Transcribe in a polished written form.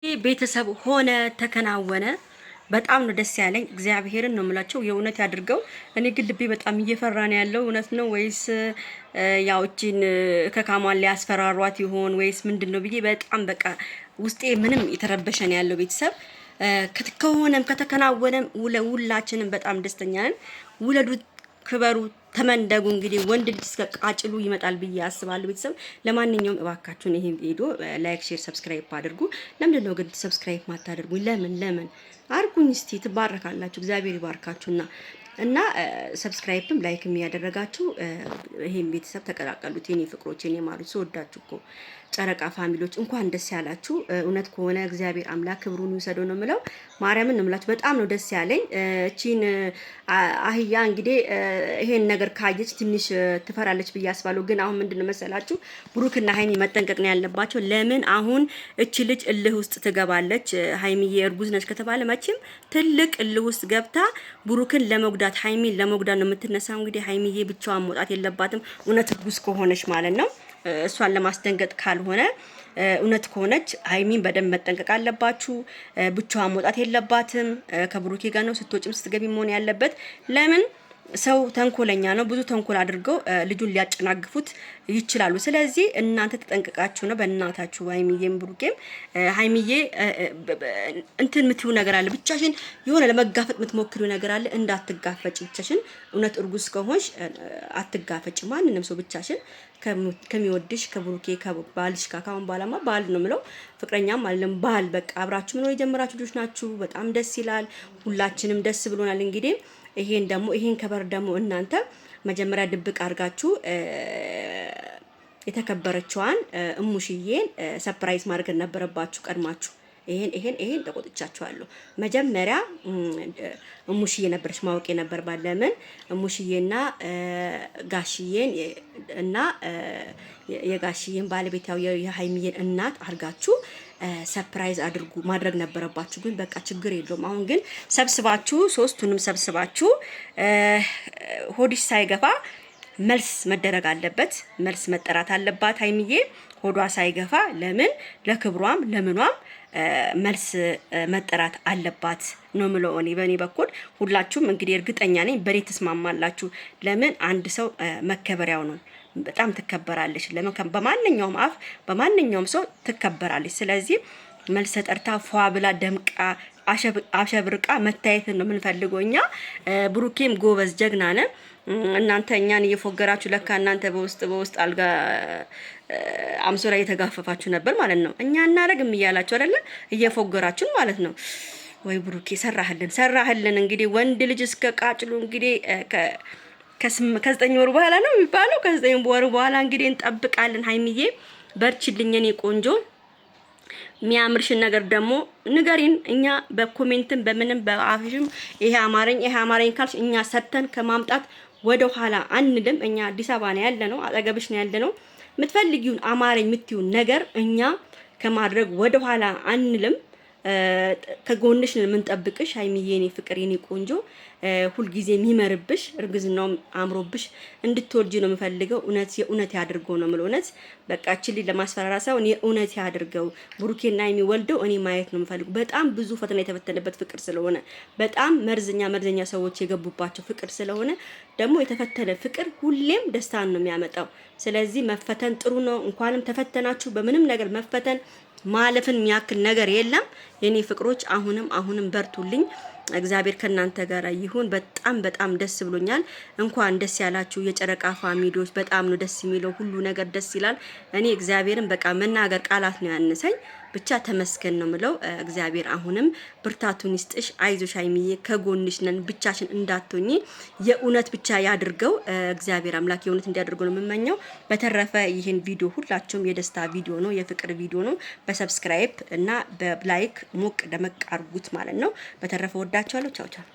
ቤተሰብ ሆነ ተከናወነ በጣም ነው ደስ ያለኝ። እግዚአብሔርን ነው የምላቸው የእውነት ያድርገው። እኔ ግን ልቤ በጣም እየፈራ ነው ያለው። እውነት ነው ወይስ ያው እቺን ከካሟን ሊያስፈራሯት ይሆን ወይስ ምንድነው ብዬ በጣም በቃ ውስጤ ምንም የተረበሸ ነው ያለው። ቤተሰብ ከሆነም ከተከናወነም ሁላችንም በጣም ደስተኛ ነን። ውለዱ፣ ክበሩ፣ ተመንደጉ። እንግዲህ ወንድ ልጅ እስከ ቃጭሉ ይመጣል ብዬ አስባለሁ። ቤተሰብ ለማንኛውም እባካችሁን ይሄን ቪዲዮ ላይክ፣ ሼር፣ ሰብስክራይብ አድርጉ። ለምንድን ነው ግን ሰብስክራይብ ማታደርጉኝ? ለምን አድርጉኝ እስቲ። ትባረካላችሁ፣ እግዚአብሔር ይባርካችሁና እና ሰብስክራይብም ላይክም ያደረጋችሁ ይሄን ቤተሰብ ተቀላቀሉት። የኔ ፍቅሮች፣ የኔ ማሮች፣ ስወዳችሁ እኮ ጨረቃ ፋሚሊዎች እንኳን ደስ ያላችሁ። እውነት ከሆነ እግዚአብሔር አምላክ ክብሩን ይውሰደው ነው የምለው። ማርያምን ነው የምላችሁ። በጣም ነው ደስ ያለኝ። እቺን አህያ እንግዲህ ይሄን ነገር ካየች ትንሽ ትፈራለች ብዬ አስባለሁ። ግን አሁን ምንድነው መሰላችሁ ብሩክና ሀይሚ መጠንቀቅ ነው ያለባቸው። ለምን አሁን እቺ ልጅ እልህ ውስጥ ትገባለች? ሀይሚዬ እርጉዝ ነች ከተባለ መቼም ትልቅ እልህ ውስጥ ገብታ ብሩክን ለመጉዳት ሀይሚን ለመጉዳት ነው የምትነሳው። እንግዲህ ሀይሚዬ ብቻዋን መውጣት የለባትም እውነት እርጉዝ ከሆነች ማለት ነው። እሷን ለማስደንገጥ ካልሆነ እውነት ከሆነች ሀይሚን በደንብ መጠንቀቅ አለባችሁ። ብቻዋን መውጣት የለባትም። ከብሩኬ ጋር ነው ስትወጪም ስትገቢ መሆን ያለበት። ለምን ሰው ተንኮለኛ ነው። ብዙ ተንኮል አድርገው ልጁን ሊያጨናግፉት ይችላሉ። ስለዚህ እናንተ ተጠንቀቃችሁ ነው። በእናታችሁ ሀይሚዬም ብሩኬም ሀይሚዬ እንትን የምትይው ነገር አለ። ብቻሽን የሆነ ለመጋፈጥ የምትሞክሪው ነገር አለ። እንዳትጋፈጭ ብቻሽን። እውነት እርጉዝ ከሆንሽ አትጋፈጭ ማንንም ሰው ብቻሽን ከሚወድሽ ከብሩኬ ከባልሽ ጋር። ካሁን በኋላማ ባል ነው የምለው፣ ፍቅረኛም አይደለም ባል። በቃ አብራችሁ ምን የጀመራችሁ ልጆች ናችሁ። በጣም ደስ ይላል። ሁላችንም ደስ ብሎናል። እንግዲህ ይሄን ከበር ደግሞ እናንተ መጀመሪያ ድብቅ አድርጋችሁ የተከበረችዋን እሙሽዬን ሰርፕራይዝ ማድረግ ነበረባችሁ ቀድማችሁ። ይሄን ተቆጥቻችኋለሁ። መጀመሪያ እሙሽዬ ነበረች ማወቅ ነበር። ባለምን እሙሽዬና ጋሽዬን እና የጋሽዬን ባለቤታው የሀይሚዬን እናት አድርጋችሁ ሰርፕራይዝ አድርጉ ማድረግ ነበረባችሁ። ግን በቃ ችግር የለውም። አሁን ግን ሰብስባችሁ ሶስቱንም ሰብስባችሁ ሆዲሽ ሳይገፋ መልስ መደረግ አለበት። መልስ መጠራት አለባት ሀይሚዬ ሆዷ ሳይገፋ። ለምን ለክብሯም ለምኗም መልስ መጠራት አለባት ነው የምለው እኔ በእኔ በኩል። ሁላችሁም እንግዲህ እርግጠኛ ነኝ በእኔ ተስማማላችሁ። ለምን አንድ ሰው መከበሪያው ነው። በጣም ትከበራለች። ለምን በማንኛውም አፍ በማንኛውም ሰው ትከበራለች። ስለዚህ መልስ ጠርታ ፏ ብላ ደምቃ አሸብርቃ መታየትን ነው የምንፈልገው እኛ። ብሩኬም ጎበዝ ጀግና ነን። እናንተ እኛን እየፎገራችሁ ለካ እናንተ በውስጥ አልጋ አምሶላ እየተጋፈፋችሁ ነበር ማለት ነው። እኛ እናረግም እያላችሁ አይደለ? እየፎገራችሁን ማለት ነው። ወይ ብሩኬ ሰራህልን። እንግዲህ ወንድ ልጅ እስከ ቃጭሉ እንግዲህ ከ9 ወር በኋላ ነው የሚባለው። ከ9 ወር በኋላ እንግዲህ እንጠብቃለን። ሀይሚዬ በርችልኝ የኔ ቆንጆ። የሚያምርሽን ነገር ደግሞ ንገሪን። እኛ በኮሜንትም በምንም በአፍሽም ይሄ አማረኝ ካልሽ እኛ ሰርተን ከማምጣት ወደ ኋላ አንልም። እኛ አዲስ አበባ ነው ያለነው፣ አጠገብሽ ነው ያለነው። የምትፈልጊውን አማረኝ የምትይውን ነገር እኛ ከማድረግ ወደ ኋላ አንልም። ከጎንሽ ነው የምንጠብቅሽ ሀይሚዬ፣ የኔ ፍቅር፣ የኔ ቆንጆ። ሁልጊዜ የሚመርብሽ እርግዝናውም አምሮብሽ እንድትወልጂ ነው የምፈልገው። የእውነት ያድርገው ነው የምለው። እውነት በቃ እቺ ለማስፈራራ ሳይሆን የእውነት ያድርገው። ብሩኬና የሚወልደው እኔ ማየት ነው የምፈልገው። በጣም ብዙ ፈተና የተፈተነበት ፍቅር ስለሆነ፣ በጣም መርዘኛ ሰዎች የገቡባቸው ፍቅር ስለሆነ ደግሞ የተፈተነ ፍቅር ሁሌም ደስታን ነው የሚያመጣው። ስለዚህ መፈተን ጥሩ ነው። እንኳንም ተፈተናችሁ። በምንም ነገር መፈተን ማለፍን የሚያክል ነገር የለም የኔ ፍቅሮች። አሁንም በርቱልኝ። እግዚአብሔር ከናንተ ጋር ይሁን። በጣም ደስ ብሎኛል። እንኳን ደስ ያላችሁ የጨረቃ ፋሚሊዎች። በጣም ነው ደስ የሚለው። ሁሉ ነገር ደስ ይላል። እኔ እግዚአብሔርን በቃ መናገር ቃላት ነው ያነሰኝ። ብቻ ተመስገን ነው ምለው። እግዚአብሔር አሁንም ብርታቱን ይስጥሽ። አይዞሽ ሀይሚዬ፣ ከጎንሽ ነን። ብቻሽን እንዳትሆኚ የእውነት ብቻ ያድርገው እግዚአብሔር አምላክ። የእውነት እንዲያደርገው ነው የምመኘው። በተረፈ ይህን ቪዲዮ ሁላችሁም የደስታ ቪዲዮ ነው፣ የፍቅር ቪዲዮ ነው። በሰብስክራይብ እና በላይክ ሞቅ ደመቅ አርጉት ማለት ነው። በተረፈ ወዳችኋለሁ። ቻው።